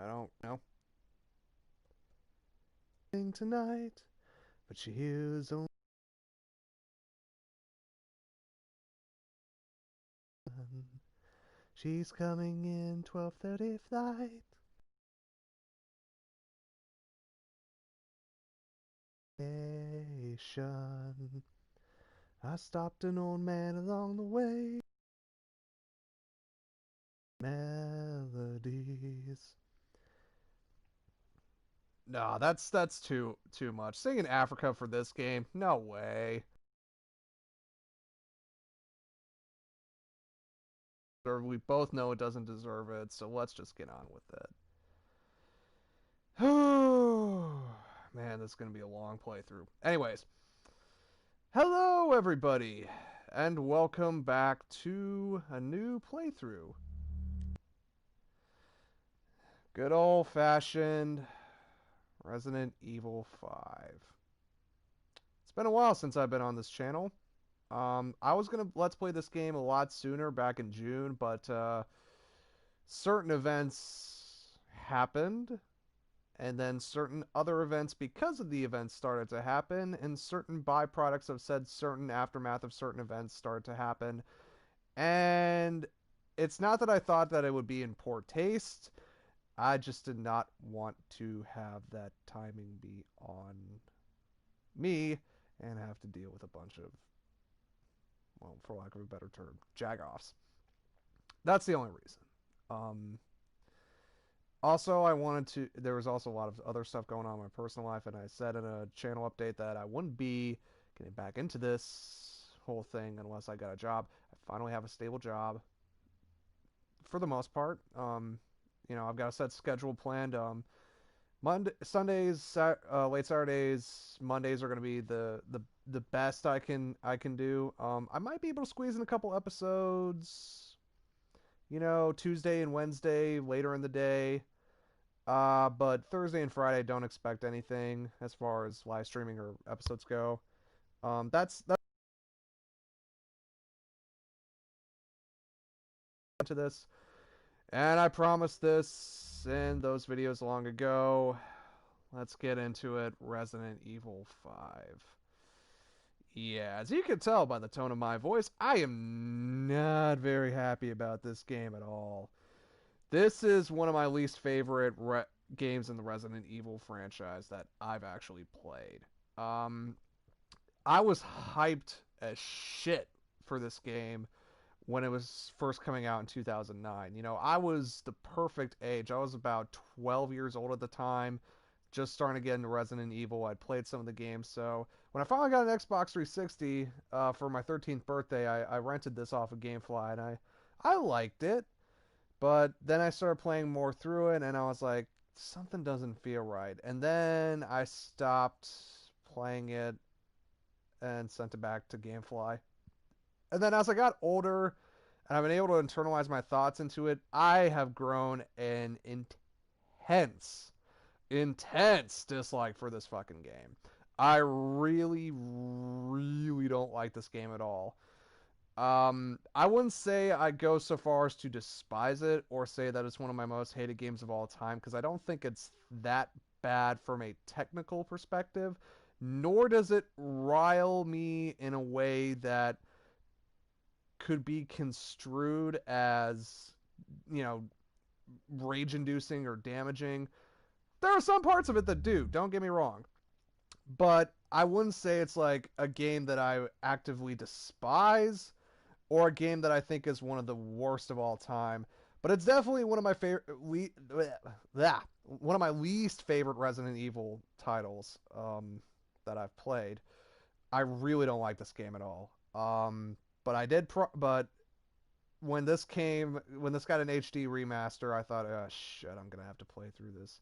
don't know. Tonight, but she hears only. She's coming in 12:30 flight. Station. I stopped an old man along the way. Melodies. No, that's too much. Singing Africa for this game? No way. Or we both know it doesn't deserve it, so let's just get on with it. Man, this is gonna be a long playthrough. Anyways, hello everybody, and welcome back to a new playthrough. Good old-fashioned Resident Evil 5. It's been a while since I've been on this channel. I was gonna let's play this game a lot sooner, back in June, but certain events happened, and then certain other events, because of the events, started to happen, and certain byproducts of said certain aftermath of certain events started to happen. And it's not that I thought that it would be in poor taste. I just did not want to have that timing be on me and have to deal with a bunch of, well, for lack of a better term, jagoffs. That's the only reason. Um, Also, I wanted to. There was also a lot of other stuff going on in my personal life, and I said in a channel update that I wouldn't be getting back into this whole thing unless I got a job. I finally have a stable job for the most part. I've got a set schedule planned. Monday, Sundays, late Saturdays, Mondays are going to be the best I can do. I might be able to squeeze in a couple episodes. Tuesday and Wednesday later in the day. But Thursday and Friday, don't expect anything as far as live streaming or episodes go. That's to this, and I promised this in those videos long ago. Let's get into it. Resident Evil 5. Yeah, as you can tell by the tone of my voice, I am not very happy about this game at all. This is one of my least favorite games in the Resident Evil franchise that I've actually played. Um, I was hyped as shit for this game when it was first coming out in 2009. I was the perfect age. I was about 12 years old at the time, just starting to get into Resident Evil. I'd played some of the games. So when I finally got an Xbox 360 for my 13th birthday, I rented this off of GameFly, and I liked it. But then I started playing more through it, and I was like, something doesn't feel right. And then I stopped playing it and sent it back to GameFly. And then as I got older and I've been able to internalize my thoughts into it, I have grown an intense, intense dislike for this fucking game. I really, really don't like this game at all. I wouldn't say I go so far as to despise it or say that it's one of my most hated games of all time, because I don't think it's that bad from a technical perspective, nor does it rile me in a way that could be construed as, you know, rage inducing or damaging. There are some parts of it that do, don't get me wrong. But I wouldn't say it's like a game that I actively despise or a game that I think is one of the worst of all time. But it's definitely one of my favorite, one of my least favorite Resident Evil titles that I've played. I really don't like this game at all. But I did, but when this got an HD remaster, I thought, oh shit, I'm gonna have to play through this,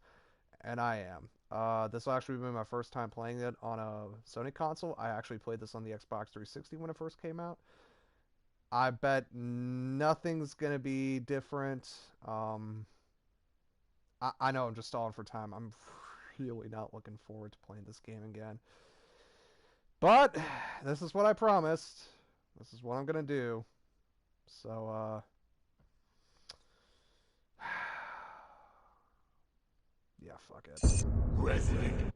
and I am. This will actually be my first time playing it on a Sony console. I actually played this on the Xbox 360 when it first came out. I bet nothing's gonna be different. I know I'm just stalling for time. I'm really not looking forward to playing this game again. But this is what I promised. This is what I'm gonna do. So, Yeah, fuck it. Resident.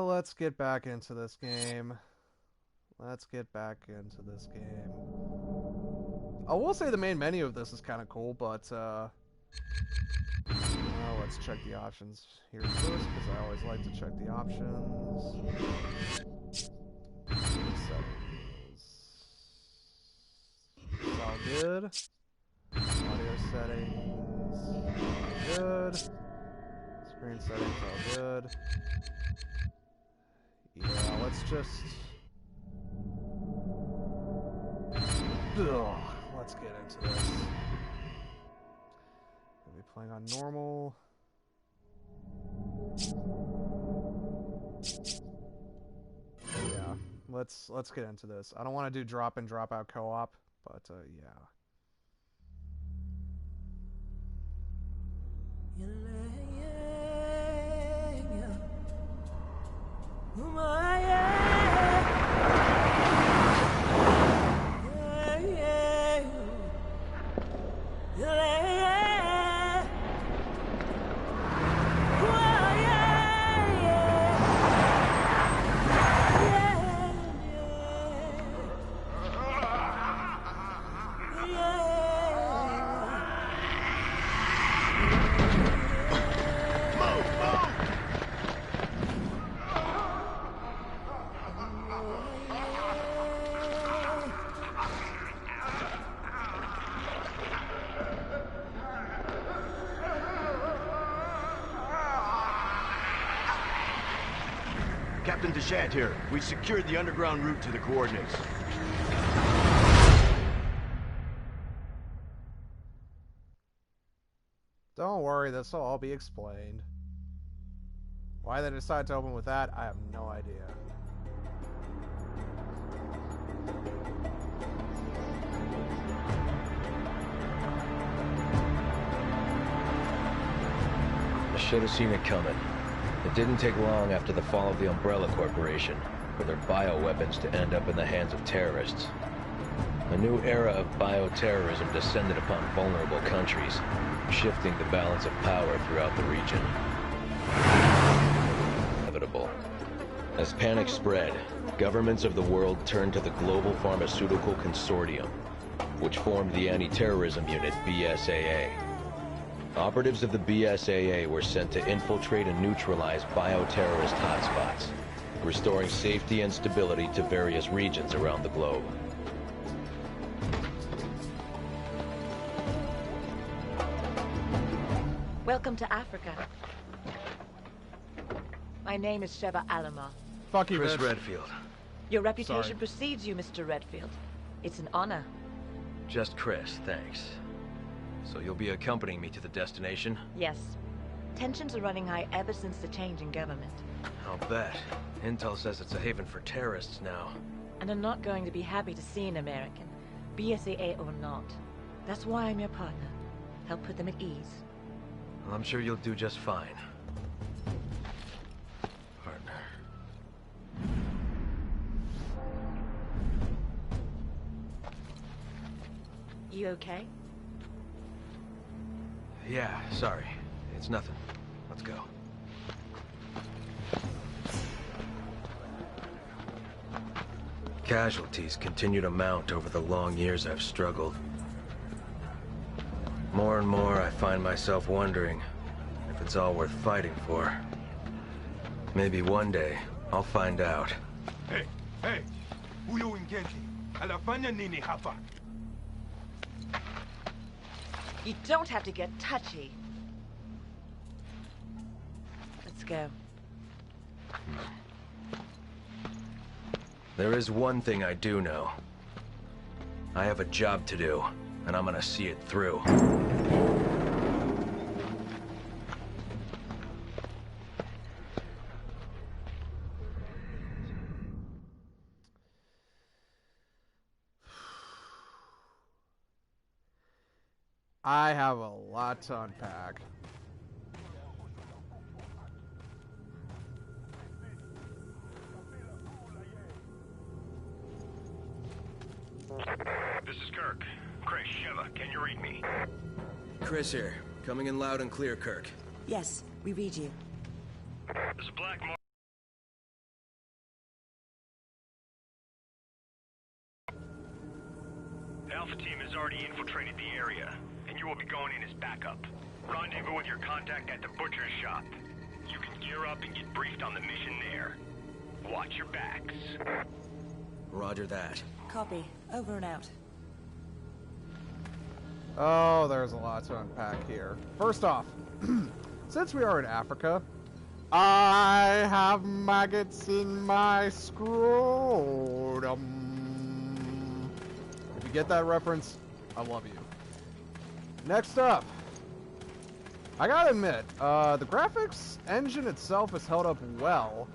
Let's get back into this game. Let's get back into this game. I will say the main menu of this is kind of cool, but well, let's check the options here first, because I always like to check the options. Settings. It's all good. Audio settings. All good. Screen settings all good. Yeah, let's just... Ugh, let's get into this. Gonna be playing on normal. Yeah, let's get into this. I don't want to do drop in, drop out co-op, but yeah. Captain Deshant here. We secured the underground route to the coordinates. Don't worry, this will all be explained. Why they decided to open with that, I have no idea. I should have seen it coming. It didn't take long after the fall of the Umbrella Corporation for their bioweapons to end up in the hands of terrorists. A new era of bioterrorism descended upon vulnerable countries, shifting the balance of power throughout the region. Inevitable. As panic spread, governments of the world turned to the Global Pharmaceutical Consortium, which formed the Anti-Terrorism Unit, BSAA. Operatives of the BSAA were sent to infiltrate and neutralize bioterrorist hotspots, restoring safety and stability to various regions around the globe. Welcome to Africa. My name is Sheva Alomar. Fuck you, Chris bitch. Redfield. Your reputation Sorry. precedes you, Mr. Redfield. It's an honor. Just Chris, thanks. So you'll be accompanying me to the destination? Yes. Tensions are running high ever since the change in government. I'll bet. Intel says it's a haven for terrorists now. And I'm not going to be happy to see an American, BSAA or not. That's why I'm your partner. Help put them at ease. Well, I'm sure you'll do just fine. Partner. You okay? Yeah, sorry. It's nothing. Let's go. Casualties continue to mount over the long years I've struggled. More and more, I find myself wondering if it's all worth fighting for. Maybe one day, I'll find out. Hey, hey! Huyo wingenti anafanya nini hapa? You don't have to get touchy. Let's go. There is one thing I do know. I have a job to do, and I'm gonna see it through. I have a lot to unpack. This is Kirk. Chris, Sheva, can you read me? Chris here. Coming in loud and clear, Kirk. Yes, we read you. There's a black mark. Alpha Team has already infiltrated the area, and you will be going in as backup. Rendezvous with your contact at the butcher's shop. You can gear up and get briefed on the mission there. Watch your backs. Roger that. Copy. Over and out. Oh, there's a lot to unpack here. First off, since we are in Africa, I have maggots in my scrotum. If you get that reference, I love you. Next up, I gotta admit, the graphics engine itself has held up well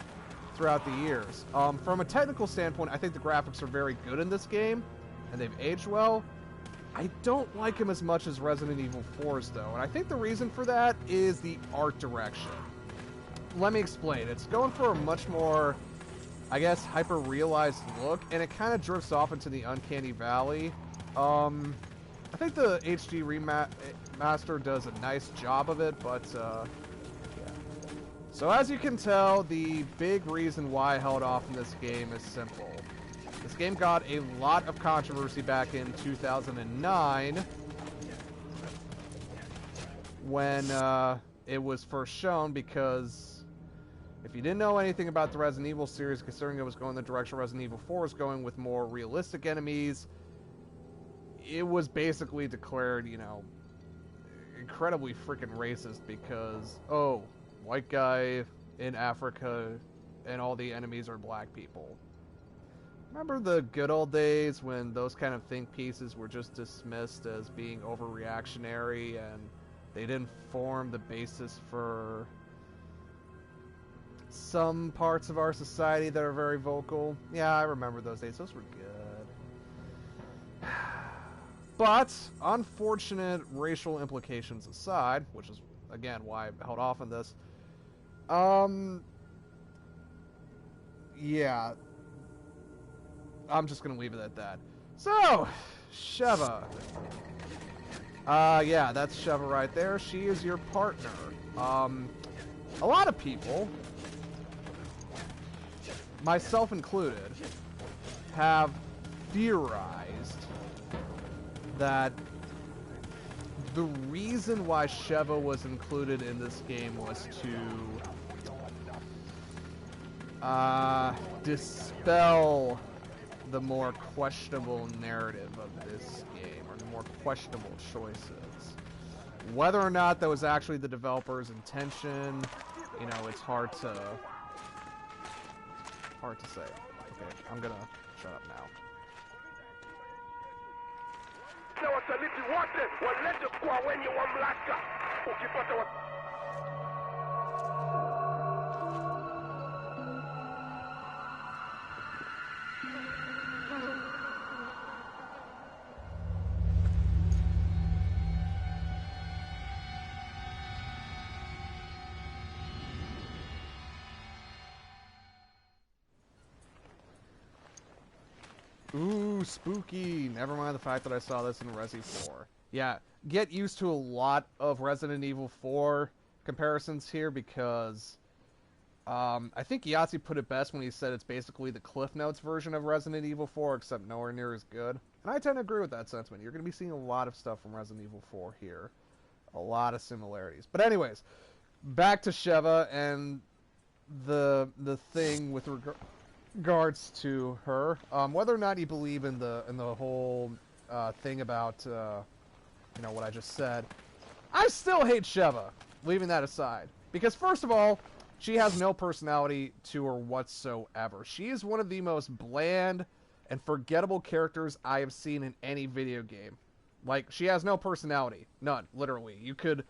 throughout the years. From a technical standpoint, I think the graphics are very good in this game, and they've aged well. I don't like them as much as Resident Evil 4's, though, and I think the reason for that is the art direction. Let me explain. It's going for a much more, I guess, hyper-realized look, and it kind of drifts off into the Uncanny Valley. I think the HD remaster does a nice job of it, but, yeah. So as you can tell, the big reason why I held off in this game is simple. This game got a lot of controversy back in 2009 when it was first shown, because if you didn't know anything about the Resident Evil series, considering it was going the direction Resident Evil 4 was going with more realistic enemies, it was basically declared, you know, incredibly freaking racist because, oh, white guy in Africa and all the enemies are black people. Remember the good old days when those kind of think pieces were just dismissed as being overreactionary and they didn't form the basis for some parts of our society that are very vocal? Yeah, I remember those days. Those were good. But, unfortunate racial implications aside, which is, again, why I held off on this, yeah, I'm just gonna leave it at that. So, Sheva. Yeah, that's Sheva right there. She is your partner. A lot of people, myself included, have theorized that the reason why Sheva was included in this game was to dispel the more questionable narrative of this game, or the more questionable choices. Whether or not that was actually the developer's intention, you know, it's hard to say. Okay, I'm gonna shut up now. Ooh, spooky. Never mind the fact that I saw this in Resi 4. Yeah, get used to a lot of Resident Evil 4 comparisons here because I think Yahtzee put it best when he said it's basically the Cliff Notes version of Resident Evil 4, except nowhere near as good. And I tend to agree with that sentiment. You're going to be seeing a lot of stuff from Resident Evil 4 here. A lot of similarities. But anyways, back to Sheva and the thing with regards to her, whether or not you believe in the whole thing about you know what I just said, I still hate Sheva. Leaving that aside, because first of all, she has no personality to her whatsoever. She is one of the most bland and forgettable characters I have seen in any video game. Like, she has no personality, none, literally. You could,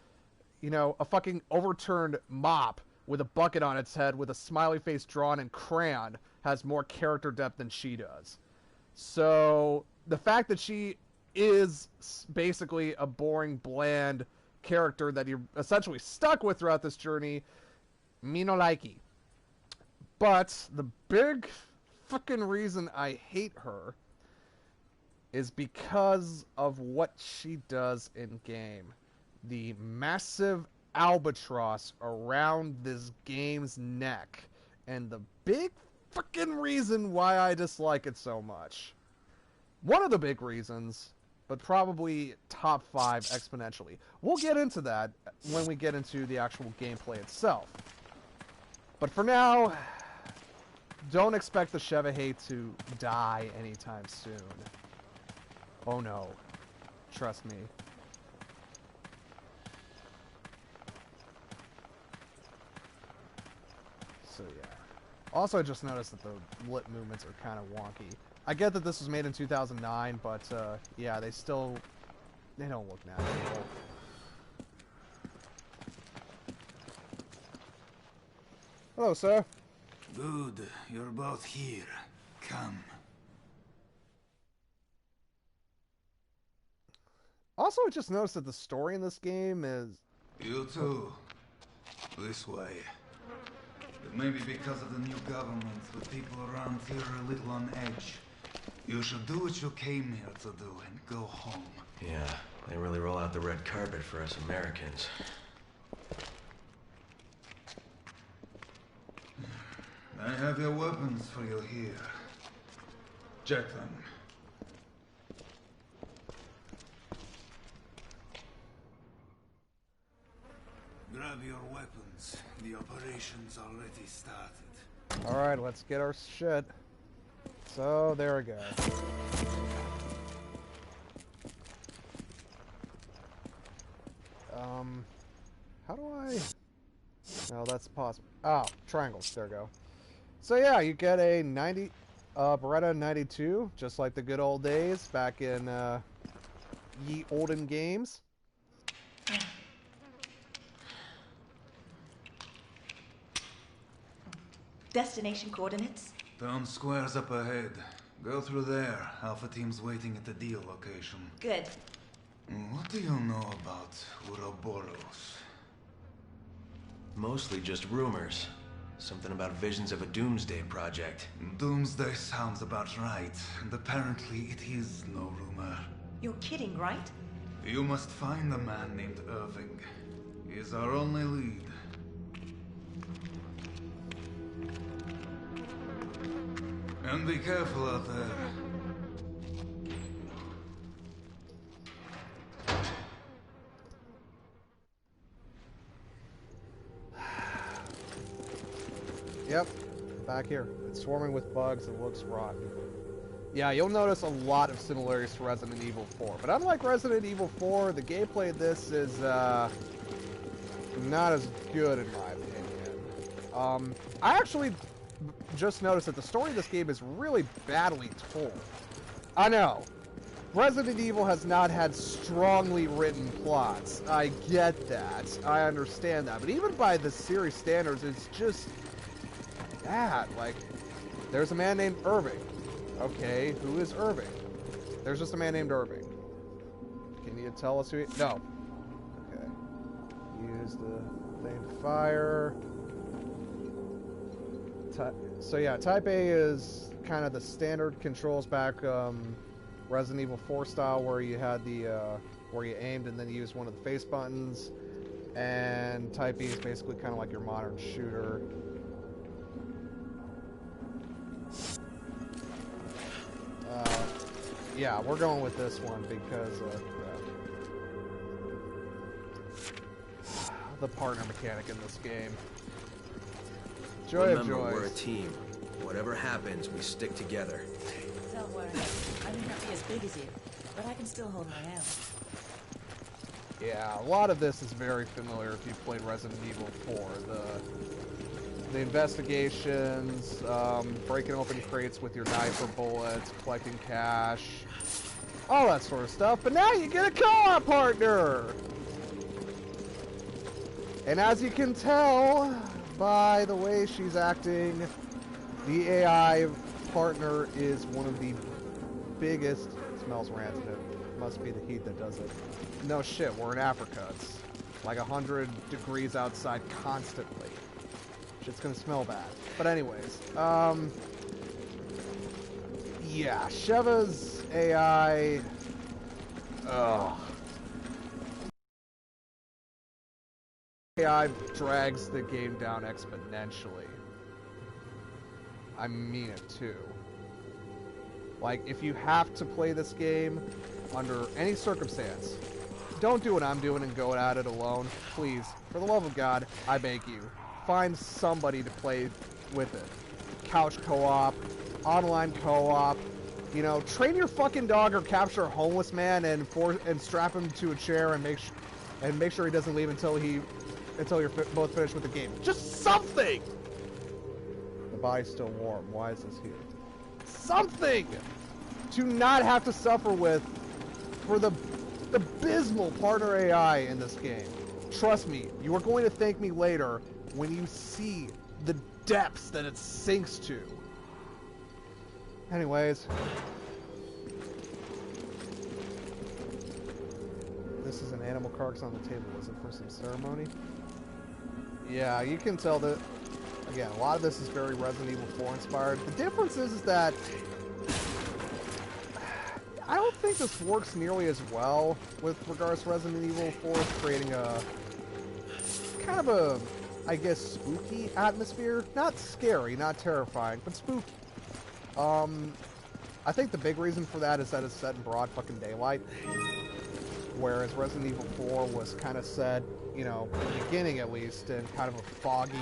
you know, a fucking overturned mop with a bucket on its head with a smiley face drawn in crayon has more character depth than she does. So, the fact that she is basically a boring, bland character that you're essentially stuck with throughout this journey, me no likey. But, the big fucking reason I hate her is because of what she does in game. The massive albatross around this game's neck, and the big freaking reason why I dislike it so much. One of the big reasons, but probably top 5 exponentially. We'll get into that when we get into the actual gameplay itself. But for now, don't expect the Chevahey to die anytime soon. Oh no. Trust me. So yeah. Also, I just noticed that the lip movements are kind of wonky. I get that this was made in 2009, but yeah, they don't look natural. Hello, sir. Good, you're both here. Come. Also, I just noticed that the story in this game is... You too. This way. It may be because of the new government, but people around here are a little on edge. You should do what you came here to do and go home. Yeah, they really roll out the red carpet for us Americans. I have your weapons for you here. Check them. Grab your weapons. The operation's already started. Alright, let's get our shit. So, there we go. How do I... No, that's possible. Oh, triangles. There we go. So yeah, you get a Beretta 92, just like the good old days back in ye olden games. Destination coordinates? Town square's up ahead. Go through there. Alpha team's waiting at the deal location. Good. What do you know about Ouroboros? Mostly just rumors. Something about visions of a doomsday project. Doomsday sounds about right, and apparently it is no rumor. You're kidding, right? You must find a man named Irving. He is our only lead. And be careful out there. Yep, back here. It's swarming with bugs and looks rotten. Yeah, you'll notice a lot of similarities to Resident Evil 4. But unlike Resident Evil 4, the gameplay of this is not as good in my opinion. I actually just noticed that the story of this game is really badly told. I know. Resident Evil has not had strongly written plots. I get that. I understand that. But even by the series standards, it's just bad. Like, there's a man named Irving. Okay, who is Irving? There's just a man named Irving. Can you tell us who he... No. Okay. Use the thing to fire. So yeah, Type A is kind of the standard controls back Resident Evil 4 style, where you had the where you aimed and then you used one of the face buttons. And Type B is basically kind of like your modern shooter. Yeah, we're going with this one because the partner mechanic in this game. Joy Remember, of joys. we're a team. Whatever happens, we stick together. Don't worry. I may not be as big as you, but I can still hold my own. Yeah, a lot of this is very familiar if you've played Resident Evil 4. The investigations, breaking open crates with your knife or bullets, collecting cash, all that sort of stuff. But now you get a co-op partner! And as you can tell by the way she's acting, the AI partner is one of the biggest... It smells rancid. It must be the heat that does it. No shit, we're in Africa. It's like 100 degrees outside constantly. Shit's gonna smell bad. But anyways, yeah, Sheva's AI... Ugh. AI drags the game down exponentially. I mean it too. Like, if you have to play this game under any circumstance, don't do what I'm doing and go at it alone. Please, for the love of God, I beg you, find somebody to play with it. Couch co-op, online co-op, you know, train your fucking dog or capture a homeless man and strap him to a chair and make sure he doesn't leave until you're both finished with the game. Just something! The body's still warm. Why is this here? Something to not have to suffer with for the abysmal partner AI in this game. Trust me, you are going to thank me later when you see the depths that it sinks to. Anyways. This is an animal carcass on the table. Is it for some ceremony? Yeah, you can tell that, again, a lot of this is very Resident Evil 4 inspired. The difference is that I don't think this works nearly as well with regards to Resident Evil 4 creating a kind of a, I guess, spooky atmosphere. Not scary, not terrifying, but spooky. I think the big reason for that is that it's set in broad fucking daylight. Whereas Resident Evil 4 was kind of set, you know, in the beginning at least, in kind of a foggy,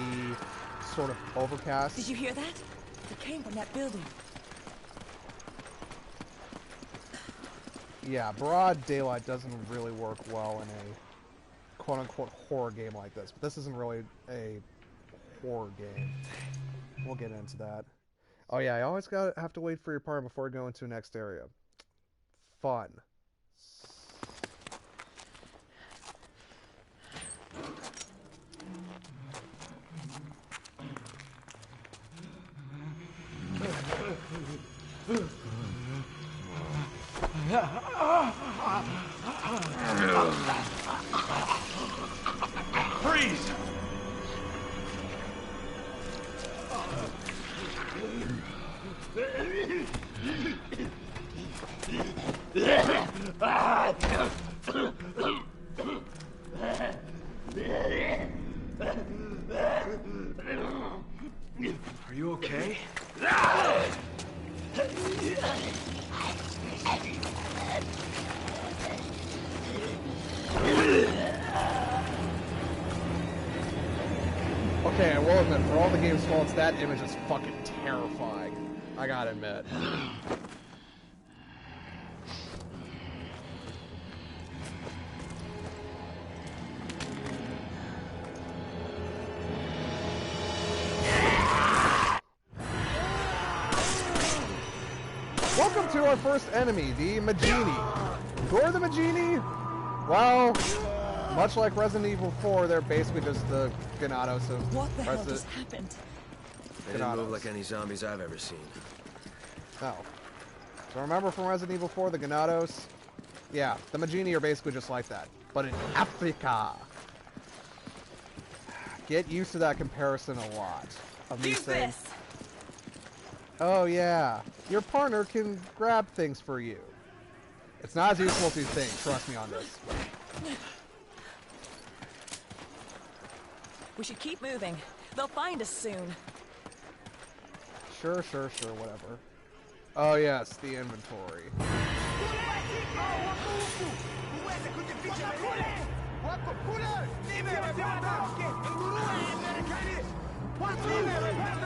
sort of overcast. Did you hear that? It came from that building. Yeah, broad daylight doesn't really work well in a quote-unquote horror game like this. But this isn't really a horror game. We'll get into that. Oh yeah, I always have to wait for your partner before we go into the next area. Fun. Freeze! Are you okay? Okay, I will admit, for all the game's faults, that image is fucking terrifying. I gotta admit. Welcome to our first enemy, the Majini. Who are the Majini? Well, much like Resident Evil 4, they're basically just the Ganados of What the hell just happened? They didn't move like any zombies I've ever seen. Oh. So remember from Resident Evil 4, the Ganados? Yeah, the Majini are basically just like that, but in Africa. Get used to that comparison a lot. Of me saying, oh yeah, your partner can grab things for you. It's not as useful as you think, trust me on this. We should keep moving. They'll find us soon. Sure, whatever. Oh yes, the inventory.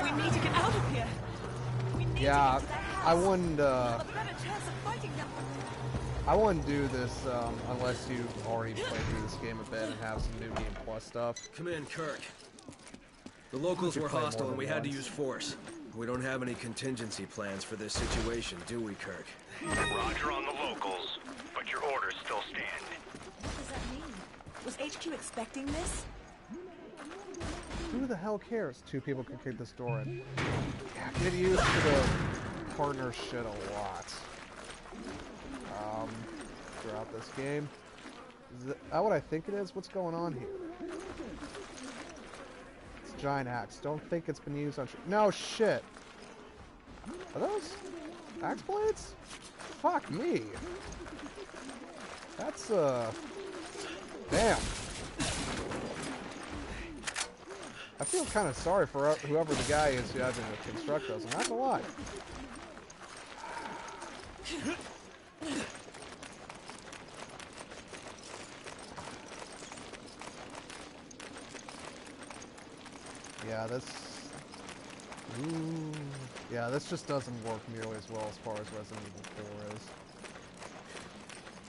We need to get out of here. Yeah, I wouldn't do this unless you've already played through this game a bit and have some New Game Plus stuff. Come in, Kirk. The locals were hostile and we had to use force. We don't have any contingency plans for this situation, do we, Kirk? Roger on the locals, but your orders still stand. What does that mean? Was HQ expecting this? Who the hell cares? Two people can kick this door in. Yeah, get used to the partner shit a lot. Throughout this game. Is that what I think it is? What's going on here? It's a giant axe. Don't think it's been used on... No, shit! Are those axe blades? fuck me. That's, damn. I feel kind of sorry for whoever the guy is who having to construct those. I'm not gonna lie. Yeah, this... Ooh. Yeah, this just doesn't work nearly as well as far as Resident Evil 4 is.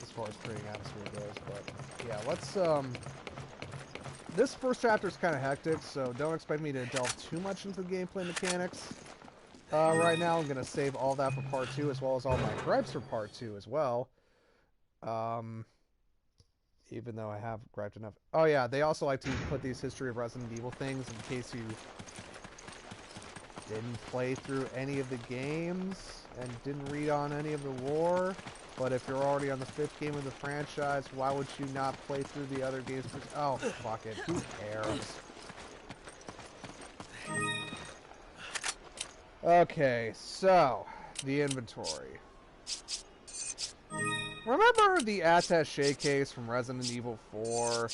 As far as creating atmosphere goes, but... Yeah, let's, this first chapter is kind of hectic, so don't expect me to delve too much into the gameplay mechanics. Right now, I'm going to save all that for part 2, as well as all my gripes for part 2 as well. Even though I have griped enough. Oh yeah, they also like to put these History of Resident Evil things in case you didn't play through any of the games and didn't read on any of the lore. But if you're already on the 5th game of the franchise, why would you not play through the other games? Oh, fuck it. Who cares? Okay, so, the inventory. Remember the attaché case from Resident Evil 4,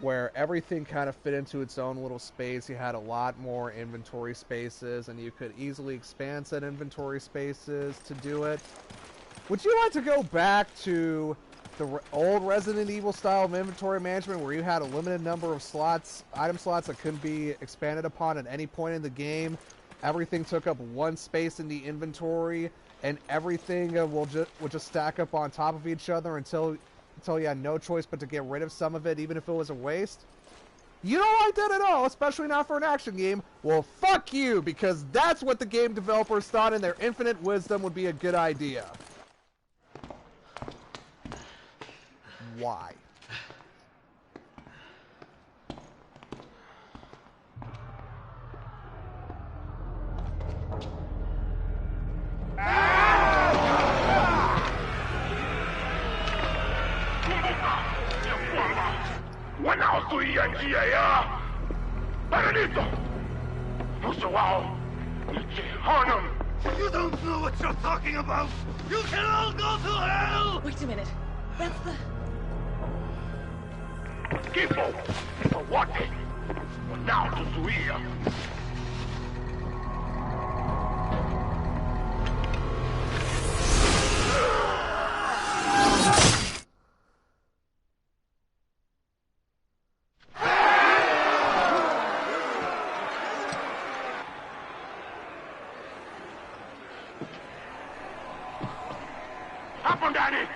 where everything kind of fit into its own little space? You had a lot more inventory spaces, and you could easily expand said inventory spaces to do it. Would you like to go back to the old Resident Evil style of inventory management where you had a limited number of slots, item slots that couldn't be expanded upon at any point in the game? Everything took up one space in the inventory, and everything will just stack up on top of each other until you had no choice but to get rid of some of it, even if it was a waste? You don't like that at all, especially not for an action game? Well, fuck you, because that's what the game developers thought in their infinite wisdom would be a good idea. Why? You don't know what you're talking about! You can all go to hell! Wait a minute. That's the... Tipo, for what? Now to Zuia. Up on Danny!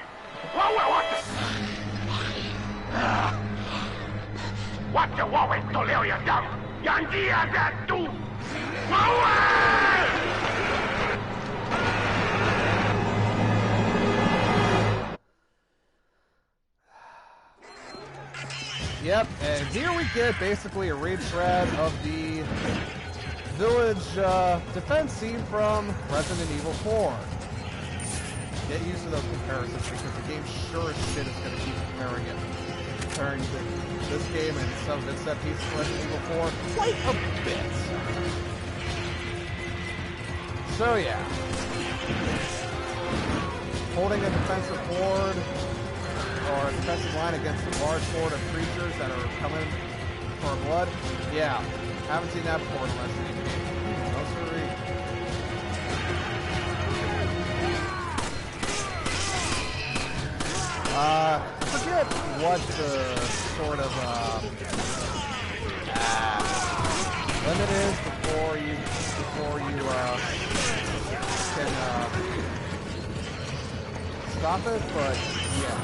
What the Huawei Toleo ya dam? Yanjia that too! Yep, and here we get basically a retread of the village defense scene from Resident Evil 4. Get used to those comparisons because the game sure as shit is going to keep comparing it. Comparing this game and some of its set pieces from Resident Evil 4 quite a bit. So yeah. Holding a defensive horde or a defensive line against a large horde of creatures that are coming for our blood. Yeah, haven't seen that before in a Resident Evil game. No siree. I forget what the sort of limit is before you can stop it, but yeah.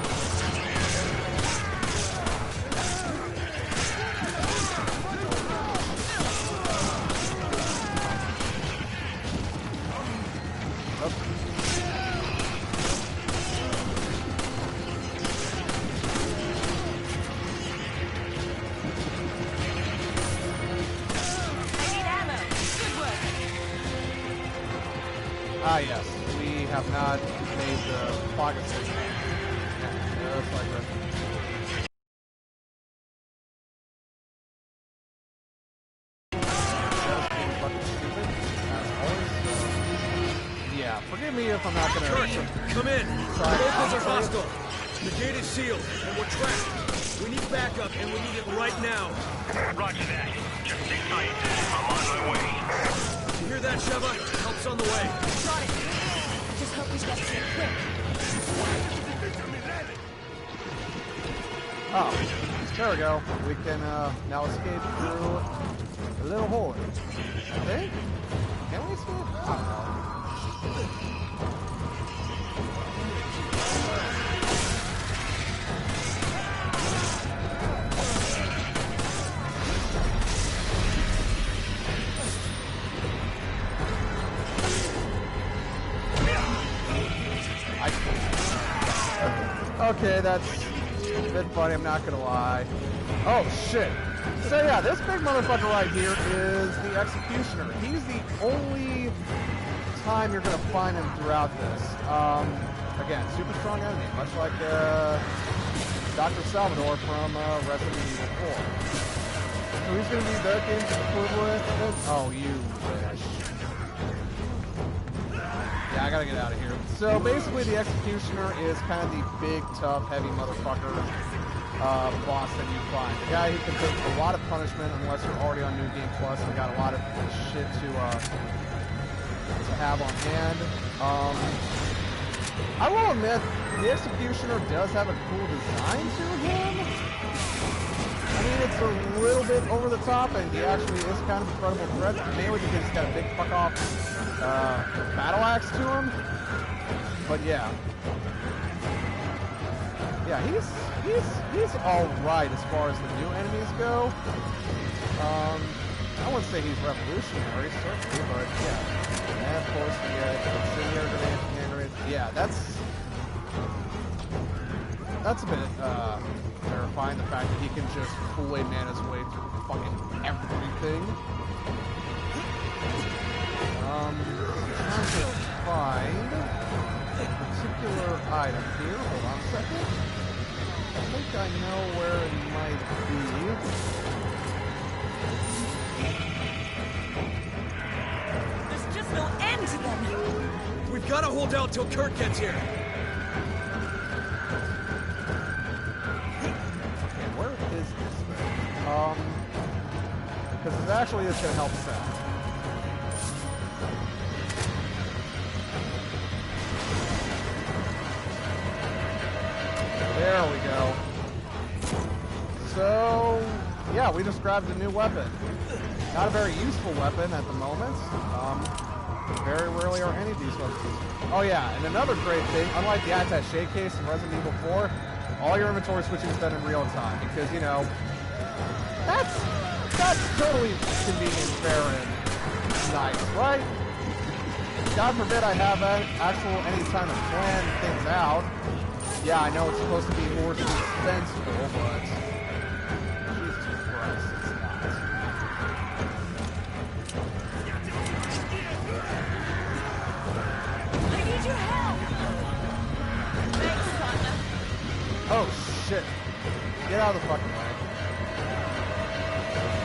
Ah, yes. We have not made the progress. Yeah, looks like that. Fucking stupid, as always. Yeah, yeah, forgive me if I'm not gonna... Kurt, come in. The locals are hostile. The gate is sealed, and we're trapped. We need backup, and we need it right now. Roger that. Just stay tight. I'm on my way. You hear that, Sheva? Help's on the way. Got it. Just hope these guys get quick. Oh, there we go. We can now escape through a little hole. Okay? Can we escape? I don't know. Okay, that's a bit funny, I'm not gonna lie. Oh, shit. So yeah, this big motherfucker right here is the Executioner. He's the only time you're gonna find him throughout this. Again, super strong enemy, much like Dr. Salvador from Resident Evil 4. So he's gonna be the game's equivalent of it. Oh, you wish. Yeah, I gotta get out of here. So basically the Executioner is kind of the big, tough, heavy motherfucker boss that you find. The guy who can take a lot of punishment unless you're already on New Game Plus and got a lot of shit to have on hand. I will admit, the Executioner does have a cool design to him. I mean, it's a little bit over the top, and he actually is kind of a credible threat, mainly because he's got a big fuck-off battle axe to him. But yeah. Yeah, he's alright as far as the new enemies go. I wouldn't say he's revolutionary, certainly, but yeah. And of course, the incendiary grenade, hand grenade. Yeah, that's a bit terrifying, the fact that he can just Kool-Aid Man his way through fucking everything. I'm trying to find a particular item here. Hold on a second. I think I know where it might be. There's just no end to them. We've got to hold out till Kurt gets here. Okay, where is this thing? Because it actually is going to help us out. There we go. So, yeah, we just grabbed a new weapon. Not a very useful weapon at the moment. Very rarely are any of these weapons. Oh yeah, and another great thing, unlike the attaché case in Resident Evil 4, all your inventory switching is done in real time, because, you know, that's totally convenient, fair, and nice, right? God forbid I have any time to plan things out. Yeah, I know it's supposed to be more suspenseful, but Jesus Christ, it's not. I need your help. Thanks, partner. Oh shit! Get out of the fucking way.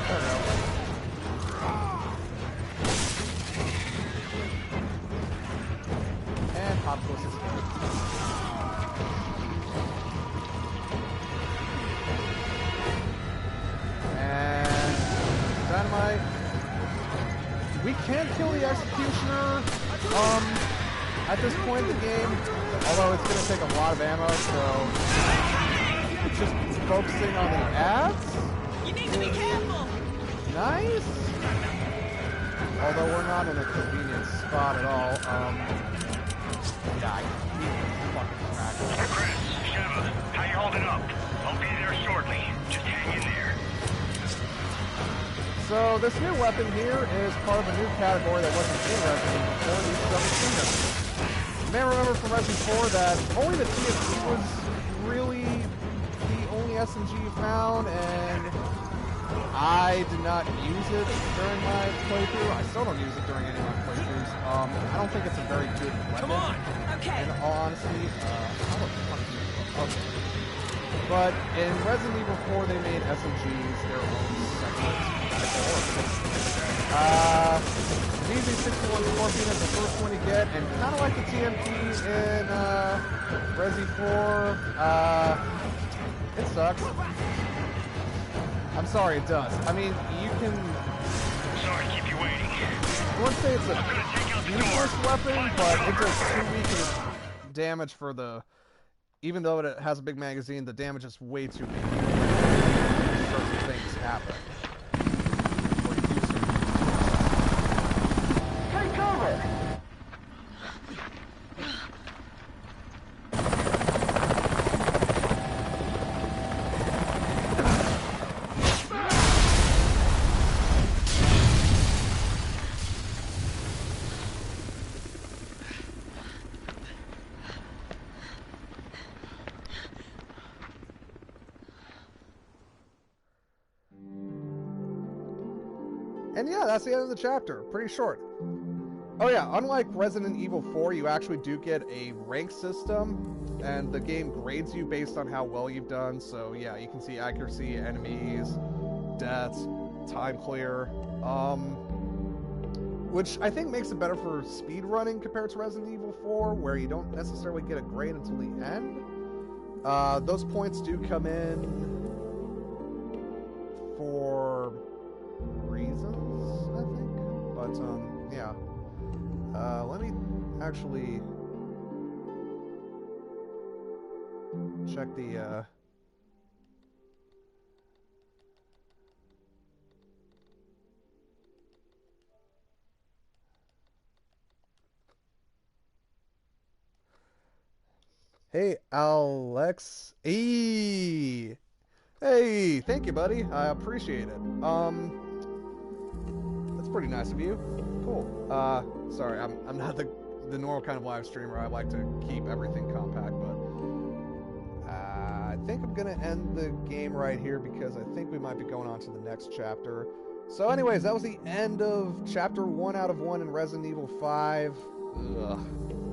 There we go. And popsicle system. Dynamite. We can't kill the Executioner at this point in the game, although it's going to take a lot of ammo, so just focusing on the ads. You need to be careful. Nice. Although we're not in a convenient spot at all. Yeah, I need to fucking track it. Chris, Sheva, how you holding up? I'll be there shortly. Just hang in there. So this new weapon here is part of a new category that wasn't in Resident Evil 4, the Double Kingdom. You may remember from Resident 4 that only the TFT was really the only SMG you found, and I did not use it during my playthrough. I still don't use it during any of my playthroughs. I don't think it's a very good weapon. Come on! Okay. In all honesty, how the fuck do you... Okay. But in Resident Evil 4, they made SMGs their own separate. VZ61 Scorpion is the first one to get, and kind of like the TMP in Resi 4, it sucks. I'm sorry, it does. I mean, you can... Sorry to keep you waiting. I wouldn't say it's a useless weapon, but it does too weak of damage for the... Even though it has a big magazine, the damage is way too weak. Certain things happen. Take cover! And yeah, that's the end of the chapter. Pretty short. Oh yeah, unlike Resident Evil 4, you actually do get a rank system, and the game grades you based on how well you've done. So yeah, you can see accuracy, enemies, deaths, time clear, which I think makes it better for speed running compared to Resident Evil 4, where you don't necessarily get a grade until the end. Those points do come in for reasons, I think, but yeah. Let me actually check the Hey, Alex. Hey, thank you, buddy. I appreciate it. That's pretty nice of you. Cool. Sorry, I'm not the normal kind of live streamer. I like to keep everything compact, but I think I'm gonna end the game right here because I think we might be going on to the next chapter. So anyways, that was the end of chapter 1 out of 1 in Resident Evil 5. Ugh.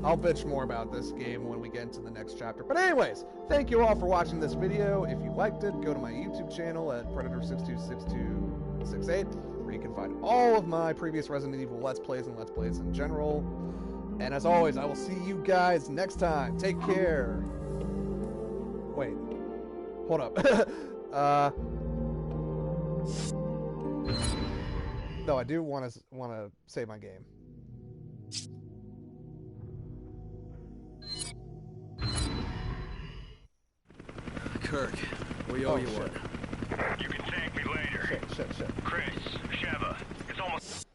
I'll bitch more about this game when we get into the next chapter. But anyways, thank you all for watching this video. If you liked it, go to my YouTube channel at Predator626268, where you can find all of my previous Resident Evil Let's Plays and Let's Plays in general. And as always, I will see you guys next time. Take care. Wait. Hold up. No, I do want to save my game. Kirk, we owe you shit. one. You can thank me later. Shit. Chris, Sheva, it's almost...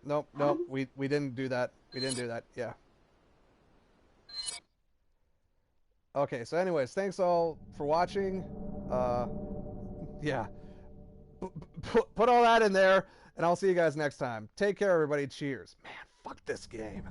Nope, we didn't do that. We didn't do that, yeah. Okay, so anyways, thanks all for watching. Yeah. Put all that in there, and I'll see you guys next time. Take care, everybody. Cheers. Man, fuck this game.